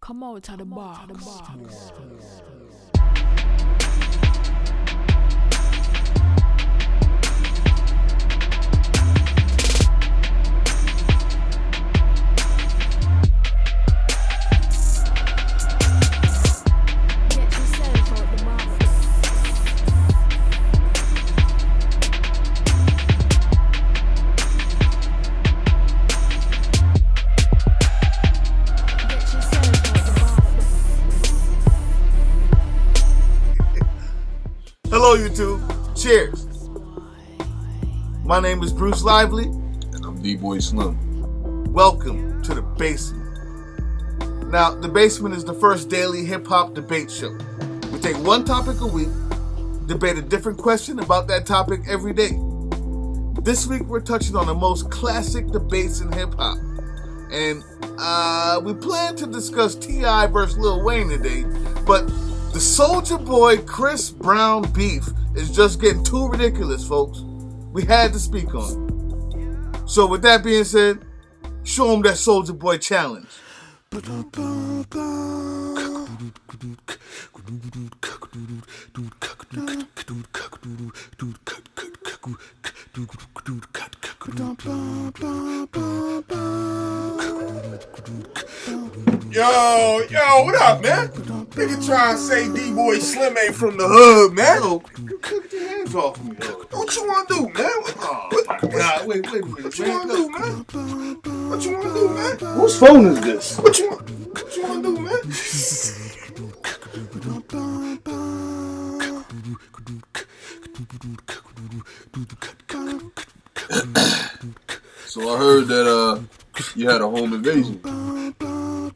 Come out to the bar. Get yourself out the box. Get yourself out the box. Hello, YouTube. Cheers. My name is Bruce Lively. And I'm D-Boy Slim. Welcome to The Basement. Now, The Basement is the first daily hip-hop debate show. We take one topic a week, debate a different question about that topic every day. This week, we're touching on the most classic debates in hip-hop. And we plan to discuss T.I. versus Lil Wayne today, but the Soulja Boy Chris Brown beef is just getting too ridiculous, folks. We had to speak on it. So with that being said, show him that Soulja Boy challenge. Yo, what up, man? Nigga try and say D-Boy Slim ain't from the hood, man. Yo, get your hands off me, though. What you wanna do, man? Nah, wait a minute. What you wanna do, man? What you wanna do, man? Whose phone is this? What you wanna do, man? So I heard that you had a home invasion.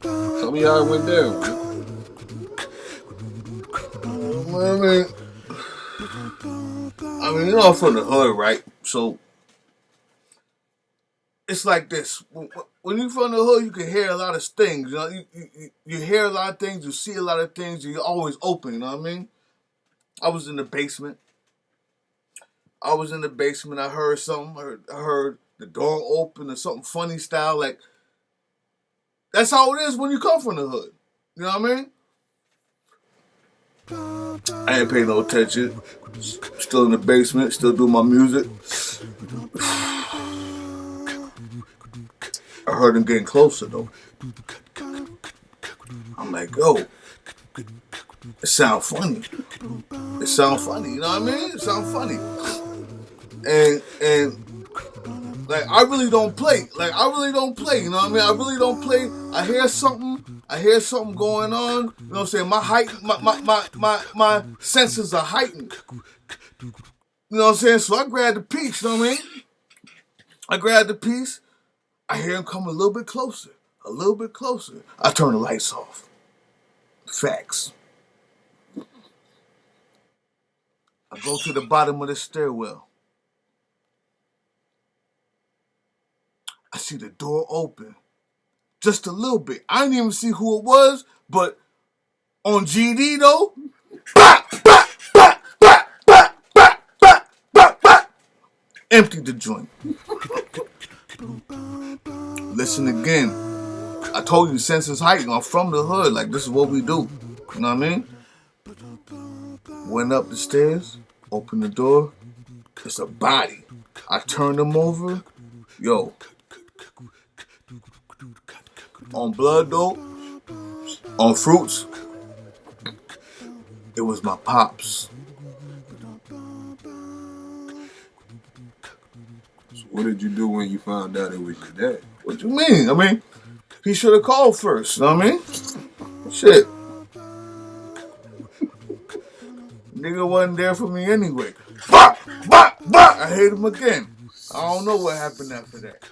Tell me how it went down, man. I mean, you know, I'm from the hood, right? So it's like this. When you're from the hood, you can hear a lot of things. You know, you hear a lot of things, you see a lot of things, and you're always open. You know what I mean? I was in the basement. I heard something. I heard the door open or something funny style. Like, that's how it is when you come from the hood. You know what I mean? I ain't paying no attention. Still in the basement, still doing my music. I heard him getting closer though. I'm like, yo, it sound funny. You know what I mean? It sound funny. And like, I really don't play. You know what I mean? I really don't play. I hear something going on. You know what I'm saying? My senses are heightened. You know what I'm saying? So I grabbed the piece, you know what I mean? I hear him coming a little bit closer. I turn the lights off. Facts. I go to the bottom of the stairwell. I see the door open. Just a little bit. I didn't even see who it was, but on GD though, emptied the joint. Listen again. I told you senses heightened. I'm from the hood. Like, this is what we do. You know what I mean? Went up the stairs, opened the door. It's a body. I turned him over. Yo. On blood though, on fruits, it was my pops. So what did you do when you found out it was your dad? What you mean? I mean, he should have called first, you know what I mean? Shit. Nigga wasn't there for me anyway. Bah! I hate him again. I don't know what happened after that.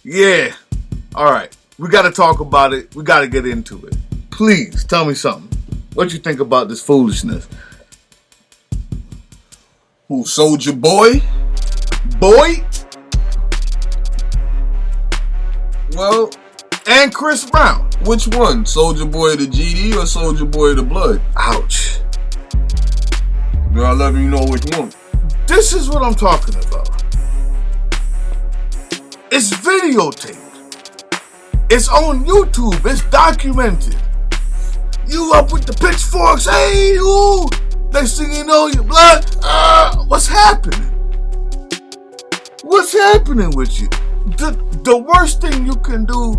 Yeah. Alright. We gotta talk about it. We gotta get into it. Please, tell me something. What you think about this foolishness? Who, Soulja Boy? Boy? Well, and Chris Brown. Which one? Soulja Boy the GD or Soulja Boy the Blood? Ouch. Girl, I'll let you know which one. This is what I'm talking about. It's videotaped. It's on YouTube. It's documented. You up with the pitchforks. Hey, ooh. Next thing you know, your blood. What's happening? What's happening with you? The worst thing you can do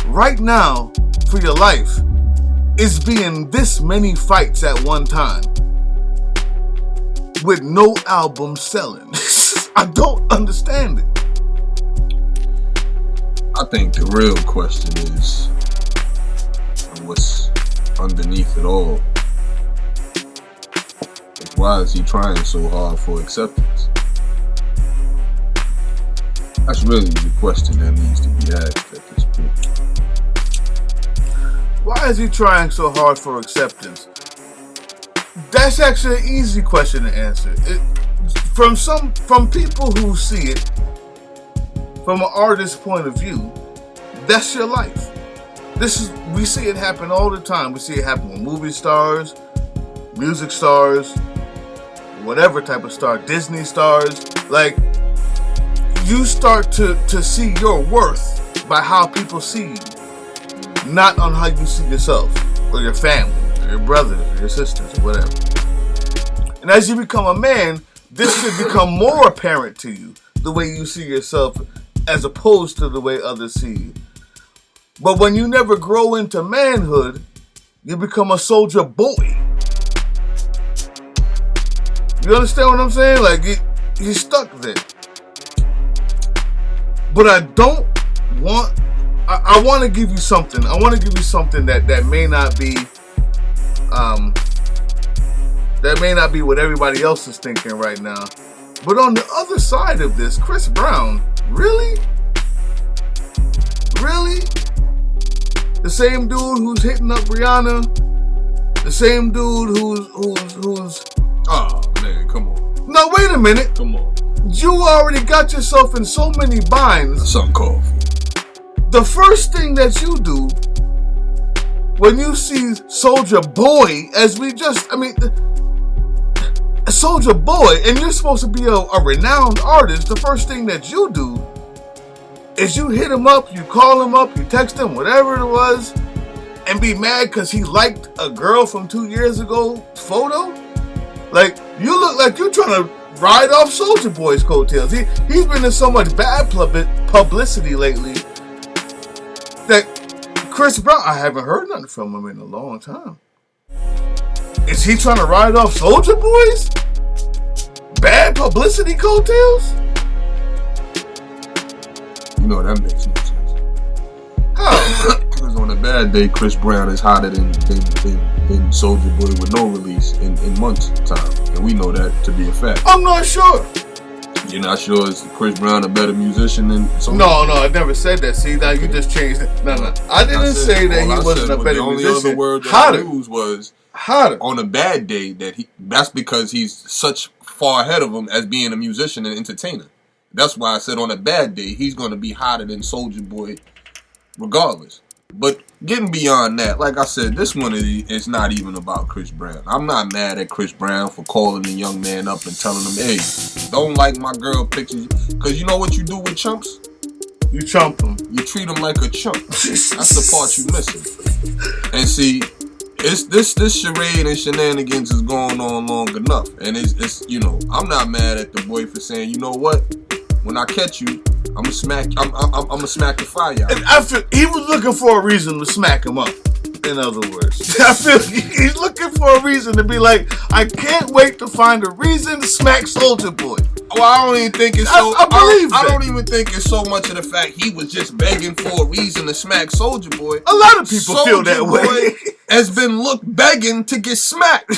right now for your life is be in this many fights at one time with no album selling. I don't understand it. I think the real question is what's underneath it all. Like, why is he trying so hard for acceptance? That's really the question that needs to be asked at this point. Why is he trying so hard for acceptance? That's actually an easy question to answer. From people who see it from an artist's point of view, that's your life. We see it happen all the time. We see it happen with movie stars, music stars, whatever type of star, Disney stars. Like, you start to see your worth by how people see you, not on how you see yourself or your family or your brothers or your sisters or whatever. And as you become a man, this should become more apparent to you, the way you see yourself as opposed to the way others see you. But when you never grow into manhood, you become a Soulja Boy. You understand what I'm saying? Like, he's stuck there. But I don't want... I want to give you something. I want to give you something that may not be... that may not be what everybody else is thinking right now. But on the other side of this, Chris Brown, really? Really? The same dude who's hitting up Rihanna? The same dude who's... Oh, man, come on. No, wait a minute. Come on. You already got yourself in so many binds. That's uncalled for. The first thing that you do when you see Soulja Boy, Soulja Boy, and you're supposed to be a renowned artist, the first thing that you do is you hit him up, you call him up, you text him, whatever it was, and be mad because he liked a girl from 2 years ago photo? Like, you look like you're trying to ride off Soulja Boy's coattails. He's been in so much bad publicity lately that Chris Brown, I haven't heard nothing from him in a long time. Is he trying to ride off Soulja Boy's bad publicity coattails? You know, that makes no sense. How? Because on a bad day, Chris Brown is hotter than Soulja Boy with no release in months' time. And we know that to be a fact. I'm not sure. You're not sure is Chris Brown a better musician than Soulja No, I never said that. See, now you just changed it. No. I didn't say that he wasn't a better musician. The only other word that I used was hotter. On a bad day, that's because he's such far ahead of him as being a musician and entertainer. That's why I said on a bad day, he's going to be hotter than Soulja Boy regardless. But getting beyond that, like I said, this one is not even about Chris Brown. I'm not mad at Chris Brown for calling the young man up and telling him, hey, don't like my girl pictures. Because you know what you do with chumps? You chump them. You treat them like a chump. That's the part you missing. And see, this charade and shenanigans is going on long enough. And it's I'm not mad at the boy for saying, you know what? When I catch you, I'm gonna smack the fire out. And I feel he was looking for a reason to smack him up. In other words, I feel he's looking for a reason to be like, I can't wait to find a reason to smack Soulja Boy. Well, I don't even think it's so. I don't even think it's so much of the fact he was just begging for a reason to smack Soulja Boy. A lot of people feel that way. Has been begging to get smacked.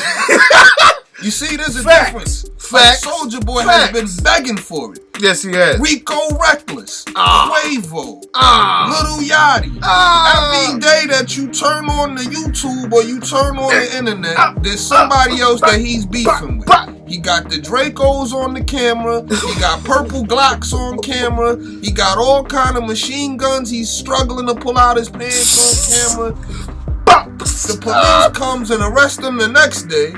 You see, there's a difference. Facts. Like Soulja Boy has been begging for it. Yes, he has. Rico Reckless, Quavo, Lil Yachty. Every day that you turn on the YouTube or you turn on the internet, there's somebody else that he's beefing with. He got the Dracos on the camera. He got purple Glocks on camera. He got all kind of machine guns. He's struggling to pull out his pants on camera. The police comes and arrests him the next day.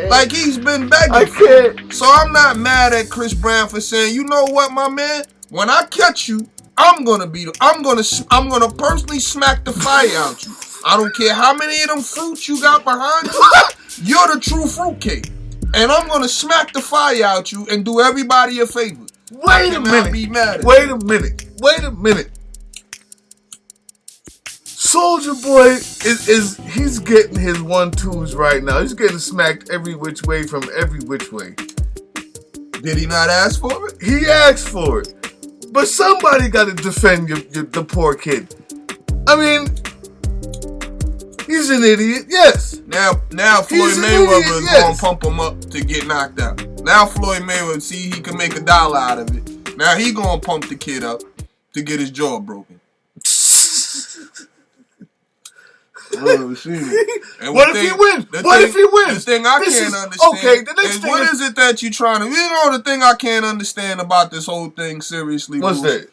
Like he's been begging. I can't. So I'm not mad at Chris Brown for saying, you know what, my man? When I catch you, I'm gonna personally smack the fire out you. I don't care how many of them fruits you got behind you. You're the true fruitcake. And I'm gonna smack the fire out you and do everybody a favor. Wait a minute. Wait a minute. Soulja Boy he's getting his 1-2s right now. He's getting smacked every which way from every which way. Did he not ask for it? He asked for it. But somebody got to defend the poor kid. I mean, he's an idiot, yes. Now Floyd Mayweather is going to pump him up to get knocked out. Now Floyd Mayweather, see he can make $1 out of it. Now he going to pump the kid up to get his jaw broken. What if he wins? The thing I can't understand. Okay, the next thing what is it that you trying to? You know, the thing I can't understand about this whole thing. Seriously, what's that?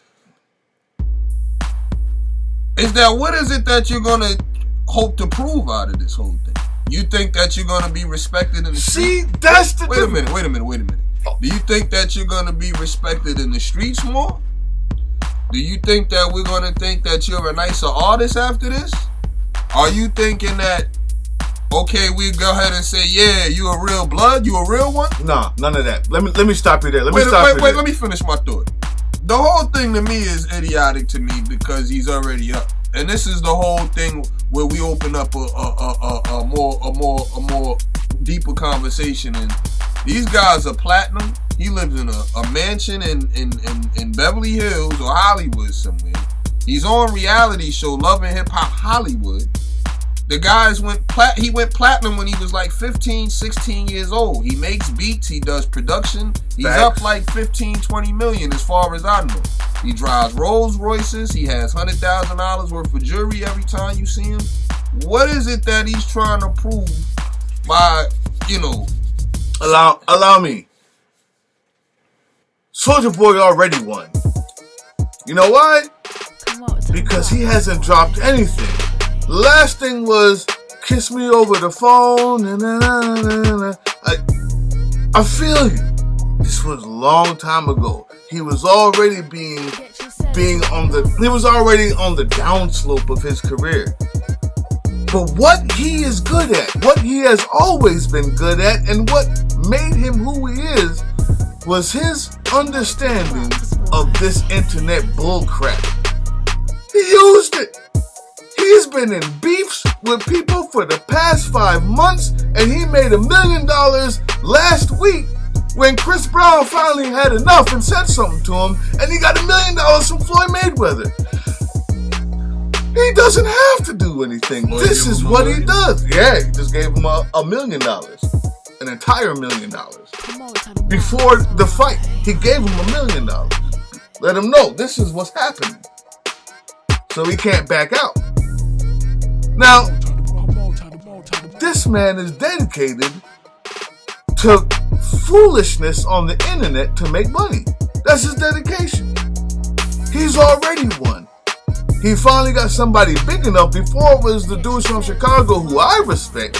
Is that what is it that you're gonna hope to prove out of this whole thing? You think that you're gonna be respected in the streets? See, that's the. Wait a minute. Do you think that you're gonna be respected in the streets more? Do you think that we're gonna think that you're a nicer artist after this? Are you thinking that, okay, we go ahead and say, yeah, you a real blood? You a real one? Nah, none of that. Let me stop you there. Let me finish my thought. The whole thing to me is idiotic to me because he's already up. And this is the whole thing where we open up a more deeper conversation. And these guys are platinum. He lives in a mansion in Beverly Hills or Hollywood somewhere. He's on reality show Love and Hip Hop Hollywood. The guys went platinum when he was like 15, 16 years old. He makes beats, he does production. He's up like 15, 20 million as far as I know. He drives Rolls Royces. He has $100,000 worth of jewelry every time you see him. What is it that he's trying to prove by, Allow me. Soulja Boy already won. You know why? Because he hasn't dropped anything. Last thing was kiss me over the phone. I feel you. This was a long time ago. He was already he was already on the downslope of his career. But what he is good at, what he has always been good at, and what made him who he is, was his understanding of this internet bullcrap. He used it. He's been in beefs with people for the past 5 months, and he made $1 million last week when Chris Brown finally had enough and said something to him, and he got $1 million from Floyd Mayweather. He doesn't have to do anything. This is what he does. Yeah, he just gave him $1 million, an entire $1 million. Before the fight, he gave him $1 million. Let him know this is what's happening, so he can't back out. Now, this man is dedicated to foolishness on the internet to make money. That's his dedication. He's already won. He finally got somebody big enough. Before it was the dudes from Chicago who I respect,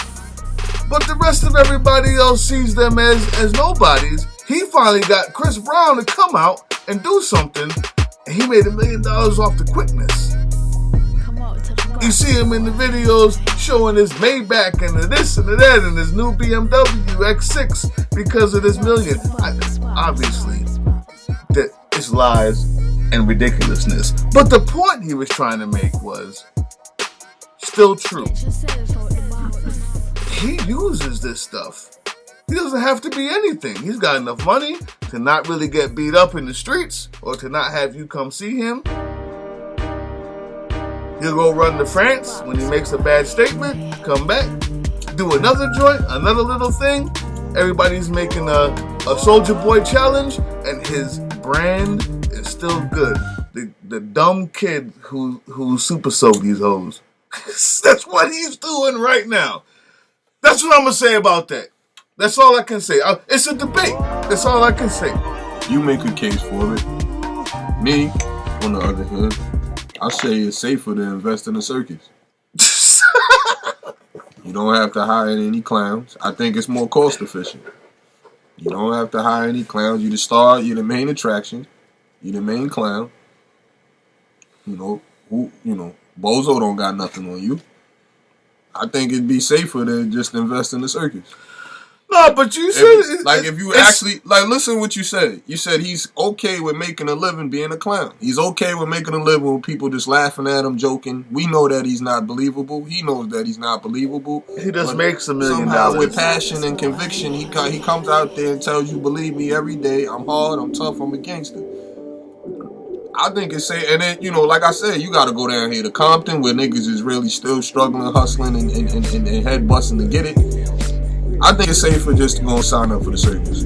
but the rest of everybody else sees them as nobodies. He finally got Chris Brown to come out and do something, and he made $1 million off the quickness. You see him in the videos showing his Maybach and the this and the that and his new BMW X6 because of this million. Obviously, that it's lies and ridiculousness. But the point he was trying to make was still true. He uses this stuff. He doesn't have to be anything. He's got enough money to not really get beat up in the streets or to not have you come see him. He'll go run to France when he makes a bad statement, come back, do another joint, another little thing. Everybody's making a Soulja Boy challenge, and his brand is still good. The dumb kid who super soaked these hoes. That's what he's doing right now. That's what I'm going to say about that. That's all I can say. It's a debate. That's all I can say. You make a case for it. Me, on the other hand, I say it's safer to invest in a circus. You don't have to hire any clowns. I think it's more cost efficient. You don't have to hire any clowns. You the star. You're the main attraction. You the main clown. Bozo don't got nothing on you. I think it'd be safer to just invest in the circus. No, but you said listen what you said. You said he's okay with making a living being a clown. He's okay with making a living with people just laughing at him, joking. We know that he's not believable. He knows that he's not believable. He just makes $1 million. Somehow with passion and conviction, he comes out there and tells you, believe me, every day, I'm hard, I'm tough, I'm a gangster. I think it's safe. And then, like I said, you got to go down here to Compton where niggas is really still struggling, hustling, and head busting to get it. I think it's safer just to go and sign up for the circus.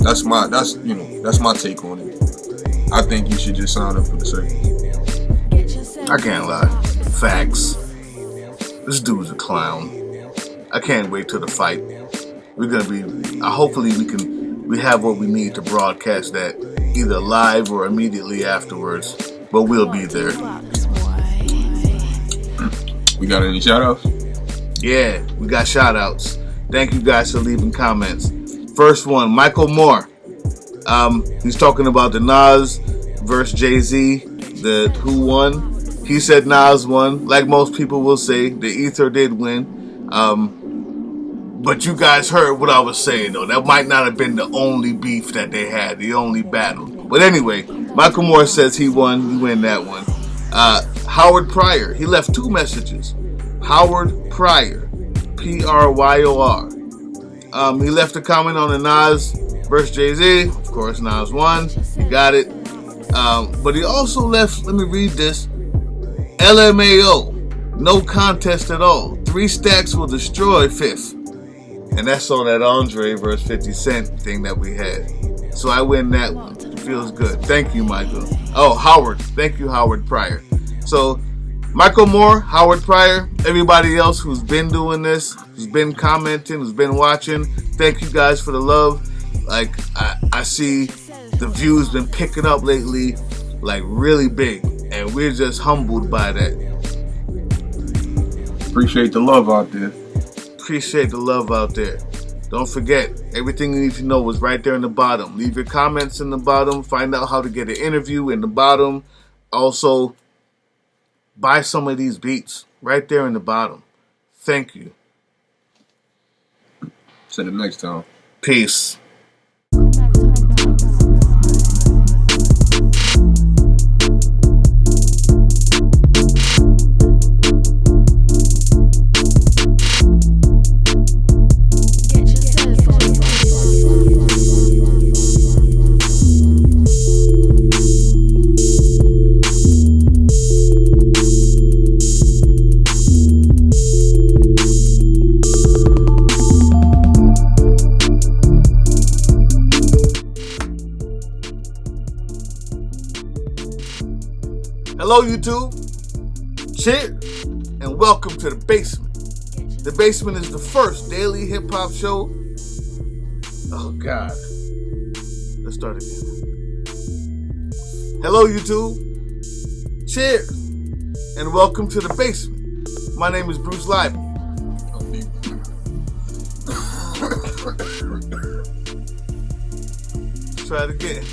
That's my take on it. I think you should just sign up for the circus. I can't lie. Facts. This dude's a clown. I can't wait till the fight. We're gonna be. Hopefully, we have what we need to broadcast that either live or immediately afterwards. But we'll be there. We got any shout outs? Yeah, we got shout outs. Thank you guys for leaving comments. First one, Michael Moore. He's talking about the Nas versus Jay-Z, who won. He said Nas won. Like most people will say, the Ether did win. But you guys heard what I was saying, though. That might not have been the only beef that they had, the only battle. But anyway, Michael Moore says he won. He win that one. Howard Pryor, he left 2 messages. Howard Pryor. Pryor. He left a comment on the Nas versus Jay-Z. Of course, Nas won. You got it. But he also left, let me read this. LMAO. No contest at all. 3 stacks will destroy 5th. And that's on that Andre versus 50 Cent thing that we had. So I win that one. It feels good. Thank you, Michael. Oh, Howard. Thank you, Howard Pryor. So Michael Moore, Howard Pryor, everybody else who's been doing this, who's been commenting, who's been watching, thank you guys for the love. Like, I see the views been picking up lately, like really big, and we're just humbled by that. Appreciate the love out there. Appreciate the love out there. Don't forget, everything you need to know is right there in the bottom. Leave your comments in the bottom. Find out how to get an interview in the bottom. Also, buy some of these beats right there in the bottom. Thank you. See you next time. Peace. Hello, YouTube. Cheers and welcome to The Basement. The Basement is the first daily hip-hop show. Oh, God. Let's start again. Hello, YouTube. Cheers and welcome to The Basement. My name is Bruce Live. Try it again.